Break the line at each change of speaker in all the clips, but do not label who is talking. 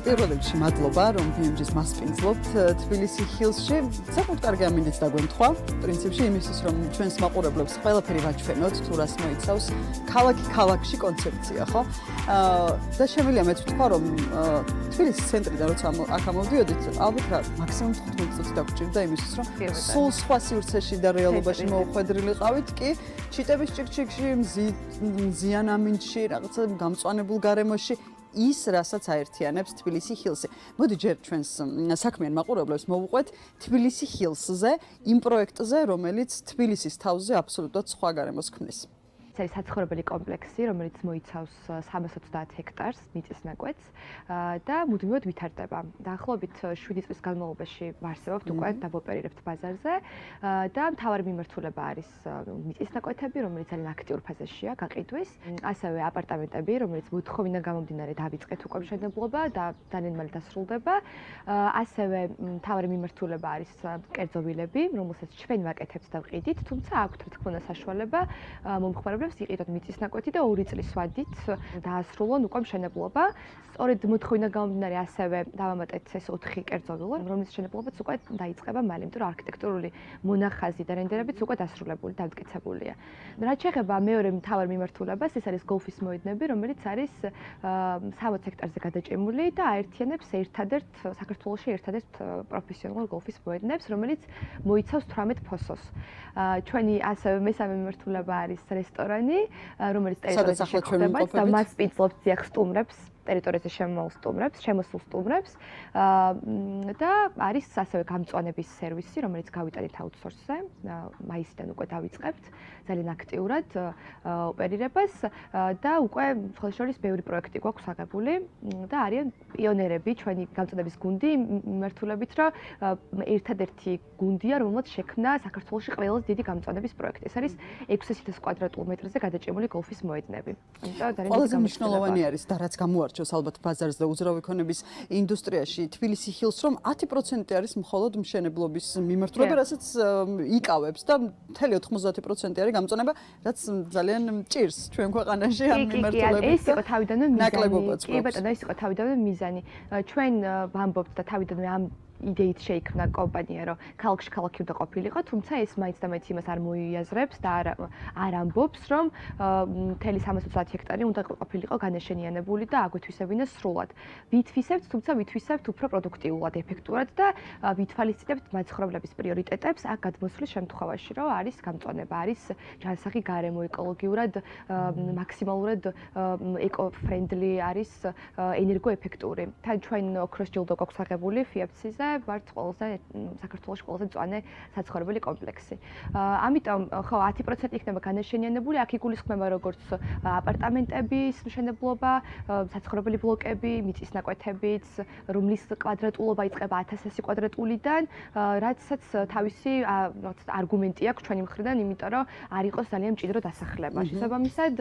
პირველ რიგში მადლობა, რომ BMG-ს მასპინძლობთ თბილისი ჰილსში. საკუთარ კარგი ამინდით დაგვემთხვა. პრინციპში იმისთვის, რომ ჩვენს მაყურებლებს ყველაფერი ვაჩვენოთ, თუ რას მოიცავს ქალაქი-ქალაქში კონცეფცია, ხო? და შემიძლია მეც ვთქვა, რომ თბილისის ცენტრიდან როცა აქ ამოვდიოდით, ალბათ რა მაქსიმუმ 15 წუთი დაგვრჩებდა იმისთვის, რომ სულ სხვა სივრცეში და რეალობაში მოუხვედრილიყავით კი ჩიტების ჭიქჩიქში, მზიან ამინდში, რაღაცა გამწვანებულ გარემოში ის, რასაც აერთიანებს თბილისი ჰილსი. მოდი ჯერ ჩვენს საქმიან მაყურებლებს მოვუყვეთ თბილისი ჰილსზე, იმ პროექტზე, რომელიც თბილისის თავზე აბსოლუტურად სხვა გარემოს ქმნის.
ეს არის საცხოვრებელი კომპლექსი, რომელიც მოიცავს 330 ჰექტარს მიწისნაკვეთს და მუდმივად ვითარდება. დაახლოებით 7 წლის განმავლობაში ვარსებობთ უკვე დავოპერირებთ ბაზარზე და მთავარი მიმართულება არის მიწისნაკვეთები, რომელიც ძალიან აქტიურ ფაზაშია გაყიდვის, ასევე აპარტამენტები, რომელიც მოთხოვნა გამომდინარე დავიწყეთ უკვე მშენებლობა და ძალიან მალე დასრულდება. ასევე მთავარი მიმართულება არის კერძო ვილები, რომელსაც ჩვენ ვაკეთებთ და ვყიდით, თუმცა აქვთ რა თქმა უნდა საშუალება მომხმარებლებს იყიდოთ მიწისნაკვეთი და 2 წლის ვადით დაასრულონ უკვე მშენებლობა. სწორედ მოთხოვნა გამომდინარე ასევე დავამატეთ ეს 4 კერძო ვილა, რომლის მშენებლობაც უკვე დაიწყება მალე, იმიტომ რომ არქიტექტურული მონახაზი და რენდერებიც უკვე დასრულებული, დამტკიცებულია. რაც შეეხება მეორე მთავარ მიმართულებას, ეს არის გოლფის მოედნები, რომელიც არის 60 ჰექტარზე გადაჭიმული და აერთიანებს საქართველოში ერთადერთ პროფესიონალურ გოლფის მოედნებს, რომელიც მოიცავს 18 ფოსოს. ჩვენი ასევე მესამე მიმართულება არის რესტორანი, რომელიც ტერიტორიაზე შეხვდება და მას პიცლობს ძიახ სტუმრებს. ტერიტორიაზე შემოსულ სტუმრებს და არის ასევე გამწვანების სერვისი, რომელიც გავიტანით აუთსორსზე. მაისიდან უკვე დავიწყებთ ძალიან აქტიურად ოპერირებას და უკვე ხელშორის ბევრი პროექტი გვაქვს აღებული და არიან პიონერები ჩვენი გამწვანების გუნდი მიმართულებით, რომ ერთადერთი გუნდია, რომელსაც შექმნა საქართველოში ყველაზე დიდი გამწვანების პროექტი. ეს არის 600 კვადრატულ მეტრზე გადაჭიმული გოლფის მოედნები.
ყველაზე მნიშვნელოვანი არის და რაც გამოარჩევს ალბათ ბაზარს და უძრავი ქონების ინდუსტრიაში თბილისი ჰილს, რომ 10% არის მხოლოდ მშენებლობის მიმართულება, რასაც იკავებს და მთელი 90% არის გამწონება, რაც ძალიან ჭირს ჩვენ ქვეყანაში ამ მიმართულებით.
ეს იყო თავიდანვე
ნაკლებობაც.
კი ბატონო, ეს იყო თავიდანვე მიზანი. ჩვენ ვამბობთ და თავიდანვე ამ იდეით შეიქმნა კომპანია, რომ ქალაქში ქალაქი უნდა ყოფილიყო, თუმცა ეს მაინც და მაინც იმას არ მოიაზრებს და არ ამბობს, რომ მთელი 330 ჰექტარი უნდა ყოფილიყო განაშენიანებული და აგვეთვისებინა სრულად. ვითვისებთ, თუმცა ვითვისებთ უფრო პროდუქტიულად, ეფექტურად და ვითვალისწინებთ მაცხოვრებლების პრიორიტეტებს აქ გადმოსვლის შემთხვევაში, რომ არის გამწვანება, არის ჯანსაღი გარემო, ეკოლოგიურად მაქსიმალურად ეკო-ფრენდლი არის ენერგოეფექტური. თან ჩვენ ოქროს ჯილდო გვაქვს აღებული FIAPC-ზე ვართ საქართველოში ყველაზე მწვანე საცხოვრებელი კომპლექსი. ამიტომ ხო 10% იქნება განაშენიანებული, აქ იგულისხმება როგორც აპარტამენტების მშენებლობა, საცხოვრებელი ბლოკები, მიწისნაკვეთებიც, რომლის კვადრატულობა იწყება 1100 კვადრატულიდან, რაცაც თავისი არგუმენტი აქვს ჩვენი მხრიდან, იმიტომ რომ არ იყოს ძალიან მჭიდრო დასახლება. შესაბამისად,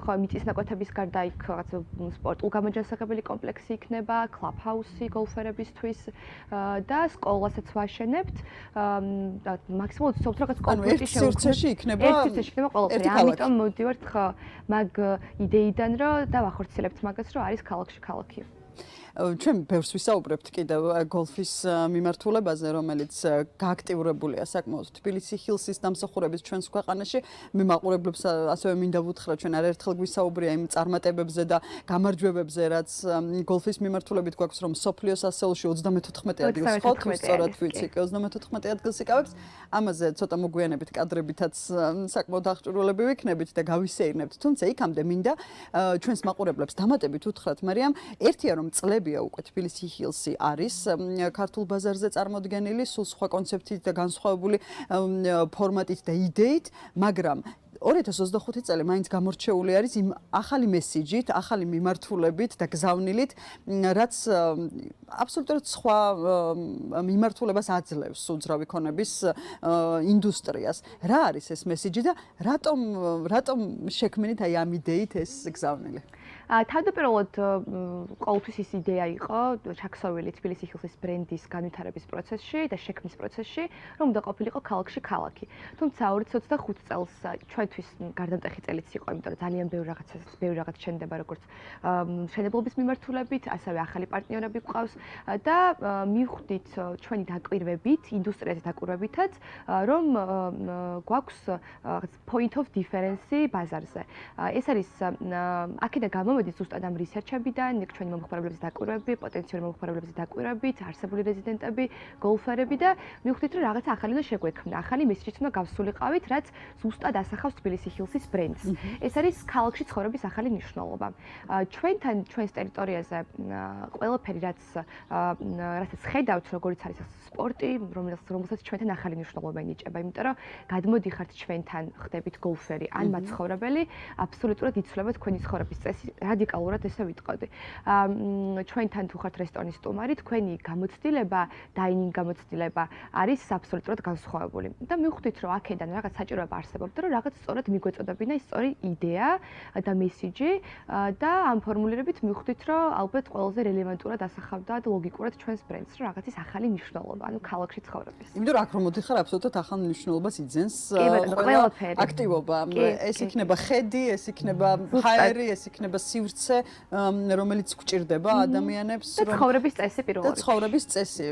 ხო მიწისნაკვეთების გარდა იქ რაღაც სპორტულ-გამოჯანსაღებელი კომპლექსი იქნება, კლუბ-ჰაუსი გოლფერებისთვის და სკოლასაც ვაშენებთ. მაქსიმალურად ვცდილობთ რაღაც კომპლექტი
სივრცეში იქნება.
ერთ სივრცეში იქნება ყველაფერი. ამიტომ მოვდივართ ხო მაგ იდეიდან, რომ დავახორციელებთ მაგას, რომ არის ქალაქში ქალაქი.
ჩვენ ბევრს ვისაუბრებთ კიდევ გოლფის მიმართულებაზე, რომელიც გააქტიურებულია საკმაოდ თბილისი ჰილსის დამსახურების ჩვენს ქვეყანაში. მე მაყურებლებს ასევე მინდა ვუთხრა, ჩვენ არაერთხელ გვისაუბრია იმ წარმატებებზე და გამარჯვებებზე, რაც გოლფის მიმართულებით გვაქვს, რომ სოფლიოს ასეულში 34 ადგილს ხო, სწორად ვიცი, 34 ადგილს იკავებს. ამაზე ცოტა მოგვიანებით კადრებითაც საკმაოდ აღჭურვილები ვიქნებით და გავისეირნებთ. თუმცა იქამდე მინდა ჩვენს მაყურებლებს დამატებით უთხრათ, მარიამ, ერთია რომ უკვე თბილისი ჰილსი არის ქართულ ბაზარზე წარმოდგენილი, სულ სხვა კონცეფციით და განსხვავებული ფორმატით და იდეით, მაგრამ 2025 წელი მაინც გამორჩეული არის იმ ახალი მესიჯით, ახალი მიმართულებით და გზავნილით, რაც აბსოლუტურად სხვა მიმართულებას აძლევს უძრავი ქონების ინდუსტრიას. რა არის ეს მესიჯი და რატომ შექმნით აი ამ იდეით ეს გზავნილი?
თავდაპირველად ყოველთვის ის იდეა იყო ჩაქსოვილი თბილისის ხილსის ბრენდის განვითარების პროცესში და შექმნის პროცესში, რომ უნდა ყოფილიყო ქალაქში ქალაქი. თუმცა 2025 წელს ჩვენთვის გარდამტეხი წელიც იყო, იმიტომ რომ ძალიან ბევრი რაღაც შენდება როგორც მშენებლობის მიმართულებით, ასევე ახალი პარტნიორები გვყავს და მივხვდით ჩვენი დაკვირვებით, ინდუსტრიაზე დაკვირვებითაც, რომ გვაქვს point of difference ბაზარზე. ეს არის აქედან გამომედის ზუსტად ამ რისერჩებიდან, ჩვენი მომხმარებლების დაკვირვები, პოტენციური მომხმარებლების დაკვირვებით, არსებული რეზიდენტები, გოლფერები და მივხვდით, რომ რაღაც ახალი უნდა შეგვექმნა, ახალი მესიჯით უნდა გავსულიყავით, რაც ზუსტად ასახავს თბილისის ხილსის ბრენდს. ეს არის ქალაქში ცხოვრების ახალი მნიშვნელობა. ჩვენთან, ჩვენს ტერიტორიაზე ყველაფერი, რასაც ხედავთ, როგორიც არის სპორტი, რომელსაც ჩვენთან ახალი მნიშვნელობა ენიჭება, იმიტომ რომ გადმოდიხართ ჩვენთან, ხდებით გოლფერი ან მაცხოვრებელი, აბსოლუტურად იცვლება თქვენი ცხოვრების წესი, რადიკალურად ესე ვიტყოდი. ჩვენთან თუ ხართ რესტორნის სტუმარი, თქვენი გამოცდილება, დაინინგ გამოცდილება არის აბსოლუტურად განსხვავებული. და მივხვდით, რომ აქედან რაღაც საჭიროება არსებობდა, რომ რაღაც სწორად მიგვეწოდებინა ის სწორი იდეა და მესიჯი და ამ ფორმულირებით მივხვდით, რომ ალბათ ყველაზე რელევანტურად ასახავდა და ლოგიკურად ჩვენს ბრენდს, რომ რაღაცის ახალი მნიშვნელობა, ანუ ქალაქში ცხოვრების.
იმიტომ რომ აქ რომ მოდიხარ, აბსოლუტურად ახალ მნიშვნელობას იძენს
ყველაფერი.
აქტივობა. ეს იქნება ხედი, ეს იქნება ჰაერი, ეს იქნება სივრცე, რომელიც გვჭირდება ადამიანებს,
და ცხოვრების წესი პირველად.
და ცხოვრების წესი,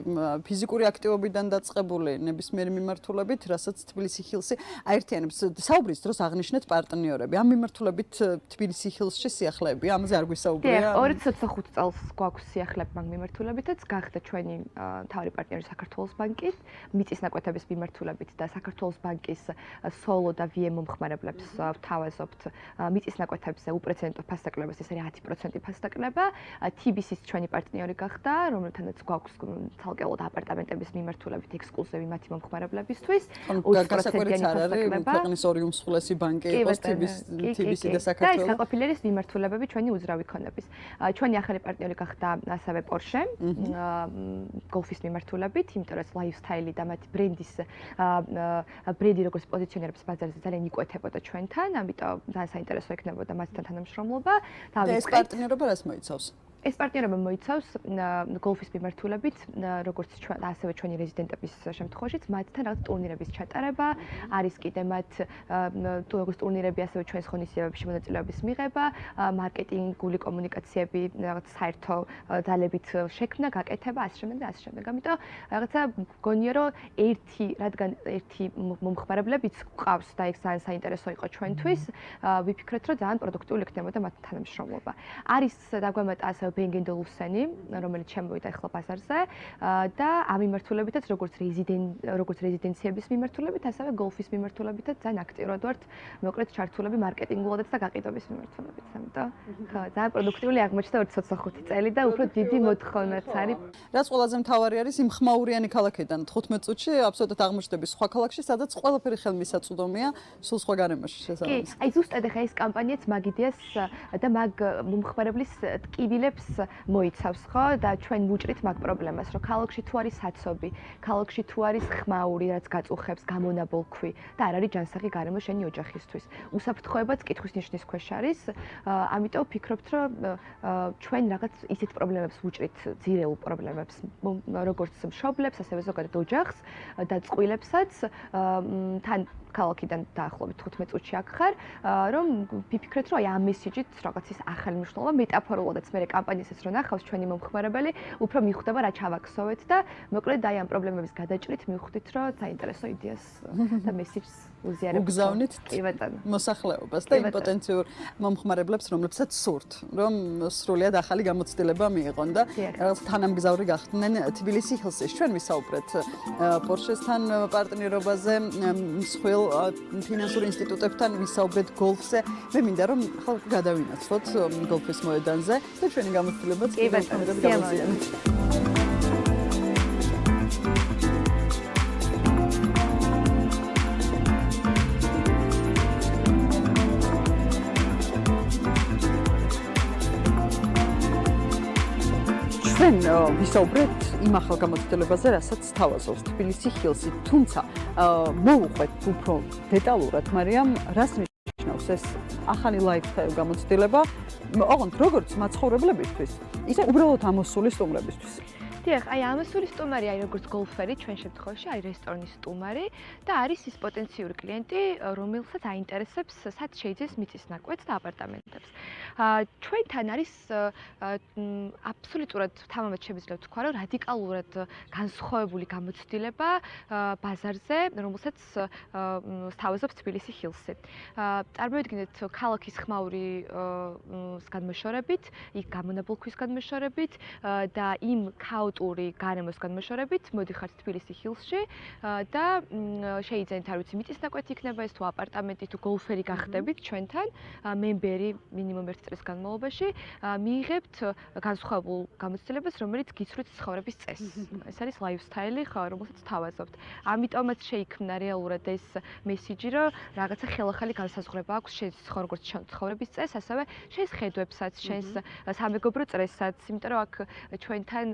ფიზიკური აქტივობიდან დაწყებული ნებისმიერი მიმართულებით, რასაც თბილისი ხილსი აერთიანებს. საუბრის დროს აღნიშნეთ პარტნიორები. ამ მიმართულებით თბილისი ხილსში სიახლეები, ამაზე არ გვისაუბრია.
2025 წელს გვაქვს სიახლეები მაგ მიმართულებითაც, გახდა ჩვენი მთავარი პარტნიორი საქართველოს ბანკი, მიწის ნაკვეთების მიმართულებით და საქართველოს ბანკის სოლო და VM მომხმარებლებს ვთავაზობთ მიწის ნაკვეთებზე უპრეცედენტო ფასდაკლებას, ეს არის 10% ფასდაკლება. TBC-ს ჩვენი პარტნიორი გახდა, რომელთანაც გვაქვს ცალკეულად აპარტამენტების მიმართულებით ექსკლუზივი მათი მომხმარებლებისთვის.
20%-იანი ფასდაკლება. ქვეყნის ორი უმსხვილესი ბანკი იყო TBC და საქართველოს.
და ეს გაყოფილების მიმართულებები ჩვენი უძრავი ქონების. ჩვენი ახალი პარტნიორი გახდა ასევე Porsche, გოლფის მიმართულებით, იმიტომ რომ lifestyle და მათი ბრენდის ბრენდი როგორც პოზიციონირებს ბაზარზე ძალიან იკვეთებოდა ჩვენთან, ამიტომ ძალიან საინტერესო იქნებოდა მათთან თანამშრომლობა.
და ეს პარტნიორობა რას მოიცავს?
ეს პარტნიორობა მოიცავს გოლფის მიმართულებით, როგორც ასევე ჩვენი რეზიდენტების შემთხვევაშიც, მათთან რაღაც ტურნირების ჩატარება, არის კიდე მათ როგორც ტურნირები, ასევე ჩვენს ღონისძიებებში მონაწილეობის მიღება, მარკეტინგული კომუნიკაციები, რაღაც საერთო ძალებით შექმნა, გაკეთება, ასე შემდეგ და ასე შემდეგ. ამიტომ რაღაცა გონია, რომ რადგან ერთი მომხმარებლებიც გვყავს და ეს ძალიან საინტერესო იყო ჩვენთვის, ვიფიქრეთ, რომ ძალიან პროდუქტიული იქნებოდა მათთან თანამშრომლობა. არის დაგვემატა ასევე Bang & Olufsen-ი, რომელიც შემოვიდა ახლა ბაზარზე და ამ მიმართულებითაც როგორც რეზიდენციების მიმართულებით, ასევე გოლფის მიმართულებითაც ძალიან აქტიურად ვართ, მოკლედ ჩართულები მარკეტინგულადაც და გაყიდვების მიმართულებით. ამიტომ ძალიან პროდუქტიული აღმოჩნდა 2025 წელი და უფრო დიდი მოთხოვნაც არის.
რაც ყველაზე მთავარი არის იმ ხმაურიანი ქალაქიდან 15 წუთში აბსოლუტურად აღმოჩნდები სხვა ქალაქში, სადაც ყველაფერი ხელმისაწვდომია, სულ სხვა გარემოში შესაბამისად.
კი, აი ზუსტად ახლა ეს კამპანიაც მაგ იდეას და მაგ მომხმარებლის ტკივილებს მოიცავს, ხო? და ჩვენ ვუჭრით მაგ პრობლემას, რომ ქალაქში თუ არის საცობი, ქალაქში თუ არის ხმაური, რაც გაწუხებს, გამონაბოლქვი და არ არის ჯანსაღი გარემო შენი ოჯახისთვის. უსაფრთხოებაც კითხვის ნიშნის ქვეშ არის. ამიტომ ვფიქრობთ, რომ ჩვენ რაღაც ისეთ პრობლემებს ვუჭრით, ძირეულ პრობლემებს, როგორც მშობლებს, ასევე ზოგადად ოჯახს და წყვილებსაც თან ქალაქიდან დაახლოებით 15 წუთში აქ ხარ, რომ ვიფიქრეთ, რომ აი ამ მესიჯით რაღაცის ახალი მნიშვნელობა მეტაფორულადაც მე კამპანიასაც რო ნახავს ჩვენი მომხმარებელი, უფრო მიხვდება რა ჩავაქსოვეთ და მოკლედ აი ამ პრობლემების გადაჭრით მივხვდით, რომ საინტერესო იდეას და მესიჯს უზიარებთ.
უგზავნით მოსახლეობას და იმ პოტენციურ მომხმარებლებს, რომლებსაც სურთ, რომ სრულიად ახალი გამოცდილება მიიღონ და რაღაც თანამგზავრი გახდნენ თბილისი ხილსში. ჩვენ ვისაუბრეთ Porsche-სთან პარტნიორობაზე, მსხვილ ფინანსურ ინსტიტუტებთან ვისაუბრეთ გოლფზე. მე მინდა რომ ხალხი გადავინაცვლოთ გოლფის მოედანზე და ჩვენი გამოცდილებაც გავაზიანოთ. ჩვენ ვისაუბრეთ იმ ახალ გამოცდილებაზე, რასაც თავაზობს თბილისი ხილსი, თუმცა მოვუყვეთ უფრო დეტალურად, მარიამ, რას ნიშნავს ეს ახალი lifestyle გამოცდილება, ოღონდ როგორც მაცხოვრებლებისთვის, ისე უბრალოდ ამოსული სტუმრებისთვის.
დიახ, აი ამასული სტუმარი არის როგორც გოლფერი ჩვენ შემთხვევაში, არის რესტორნის სტუმარი და არის ის პოტენციური კლიენტი, რომელსაც აინტერესებს სად შეიძლება მიწის ნაკვეთს და აპარტამენტებს. ჩვენთან არის აბსოლუტურად თამამად შემიძლია ვთქვა, რომ რადიკალურად განსხვავებული გამოცდილება ბაზარზე, რომელსაც სთავაზობს თბილისი ჰილსი. წარმოვიდგინეთ ქალაქის ხმაური განმეშორებით, იქ გამონაბოლ ქვის განმეშორებით და იმ ტური გარემოს განმეშორებით მოდიხართ თბილისი ჰილსში და შეიძლება არ ვიცი მიწის ნაკვეთი იქნება ეს თუ აპარტამენტი თუ გოლფერი გახდებით ჩვენთან მემბერი მინიმუმ 1 წლის განმავლობაში მიიღებთ განსხვავებულ გამოცდილებას რომელიც გიცვლით ცხოვრების წესს ეს არის ლაიფსტაილი ხო რომელსაც თავაზობთ ამიტომაც შეიქმნა რეალურად ეს მესიჯი რომ რაღაცა ხელახალი განსაზღვრება აქვს შენს როგორც ცხოვრების წესს ასევე შენს ხედვებსაც შენს სამეგობრო წრესაც იმიტომ რომ აქ ჩვენთან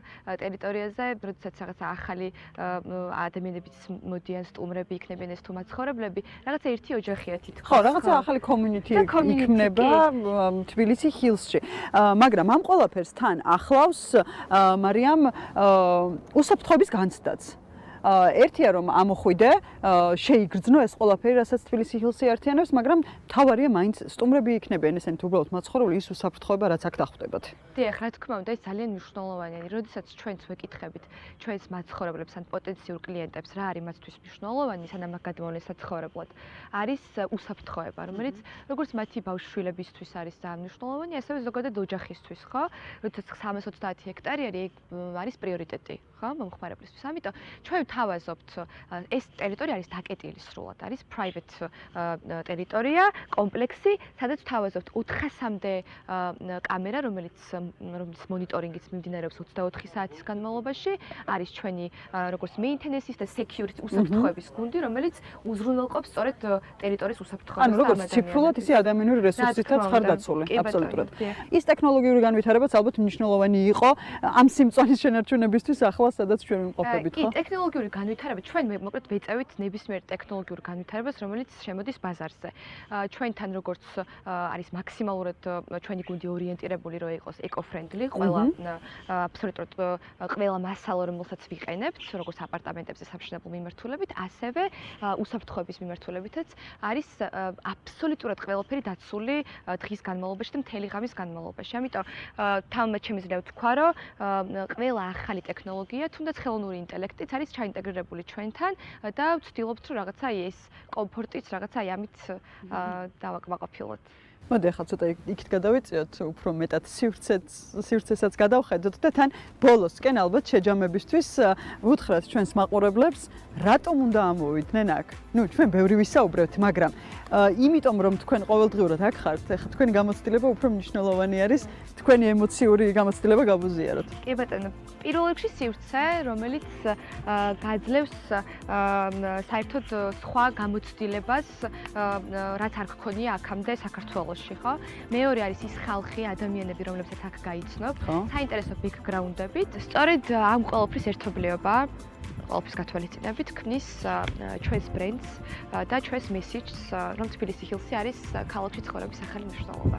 ტერიტორიაზე, როდესაც რაღაცა ახალი ადამიანებიც მოდიან, სტუმრები იქნებიან ეს თუ მაცხოვრებლები, რაღაცა ერთი ოჯახია თითქოს.
ხო, რაღაცა ახალი community იქნება თბილისი ჰილსში. მაგრამ ამ ყველაფერს თან ახლავს მარიამ უსაფრთხოების განცდაც. ერთია რომ ამოხვიდე, შეიგრძნო ეს ყველაფერი, რასაც თბილისი ჰილსი ართიანებს, მაგრამ თავარია მაინც სტუმრები იქნებიან, ესენი თუ უბრალოდ მაცხოვრებელი ის უსაფრთხოება, რაც აქ დახვდებათ.
დიახ, რა თქმა უნდა, ეს ძალიან მნიშვნელოვანია. როდესაც ჩვენც ვეკითხებით ჩვენს მაცხოვრებლებს ან პოტენციურ კლიენტებს, რა არის მათთვის მნიშვნელოვანი, სანამ აქ გადმოვლენ საცხოვრებლად, არის უსაფრთხოება, რომელიც როგორც მათი ბავშვებისთვის არის ძალიან მნიშვნელოვანი, ასევე ზოგადად ოჯახისთვის, ხო? როდესაც 330 ჰექტარი არის პრიორიტეტი, ხო, მომხმარებლისთვის. ამიტომ ჩვენ თავაზობთ ეს ტერიტორია არის დაკეტილი სრულად, არის private ტერიტორია, კომპლექსი, სადაც თავაზობთ 400-მდე კამერა, რომელიც მონიტორინგიც მიმდინარეობს 24 საათის განმავლობაში, არის ჩვენი როგორც maintenance-ის და security უსაფრთხოების გუნდი, რომელიც უზრუნველყოფს სწორედ ტერიტორიის უსაფრთხოებას.
ანუ როგორც ციფრულად, ისე ადამიანური რესურსითაც ხარდაცული, აბსოლუტურად. ის ტექნოლოგიური განვითარებაც ალბათ მნიშვნელოვანი იყო ამ სიმწვანის შენარჩუნებისთვის ახლა სადაც ჩვენ ვიმყოფებით, ხო?
კი, ტექნოლოგიური განვითარება, ჩვენ მოკლედ ვეწევით ნებისმიერ ტექნოლოგიურ განვითარებას, რომელიც შემოდის ბაზარზე. ჩვენთან როგორც არის მაქსიმალურად ჩვენი გუნდი ორიენტირებული, რომ იყოს eco-friendly, ყველა აბსოლუტურად ყველა მასალა, რომელსაც ვიყენებთ, როგორც აპარტამენტებზე სამშენებლო მიმართულებით, ასევე უსაფრთხოების მიმართულებითაც არის აბსოლუტურად ყველაფერი დაცული დღის განმავლობაში და მთელი ღამის განმავლობაში. ამიტომ თამამად შემიძლია ვთქვა, რომ ყველა ახალი ტექნოლოგია, თუნდაც ხელოვნური ინტელექტიც არის ჩაინტეგრირებული ჩვენთან და ვცდილობთ რომ რაღაცა ეს კომფორტიც რაღაცა ამით დავაკმაყოფილოთ.
მოდი ახლა ცოტა იქით გადავიწიოთ, უფრო მეტად სივრცესაც გადავხედოთ და თან ბოლოსკენ ალბათ შეჯამებისთვის ვუთხრათ ჩვენს მაყურებლებს, რატომ უნდა ამოვიდნენ აქ? ნუ ჩვენ ბევრი ვისაუბრებთ, მაგრამ იმიტომ რომ თქვენ ყოველდღიურად აქ ხართ, ახლა თქვენი გამოცდილება უფრო მნიშვნელოვანი არის, თქვენი ემოციური გამოცდილება გავუზიაროთ.
კი ბატონო, პირველ რიგში სივრცე, რომელიც გაძლევს საერთოდ სხვა გამოცდილებას, რაც არ გქონია აქამდე საქართველოში, ხო? მეორე არის ის ხალხი, ადამიანები, რომლებსაც აქ გაიცნობ, საინტერესო ბექგრაუნდებით. სწორედ ამ ყველაფრის ერთობლიობა ყველაფრის გათვალისწინებით ქმნის ჩვენს ბრენდს და ჩვენს მესიჯს, რომ თბილისი ჰილსი არის ქალაქში ცხოვრების ახალი მნიშვნელობა.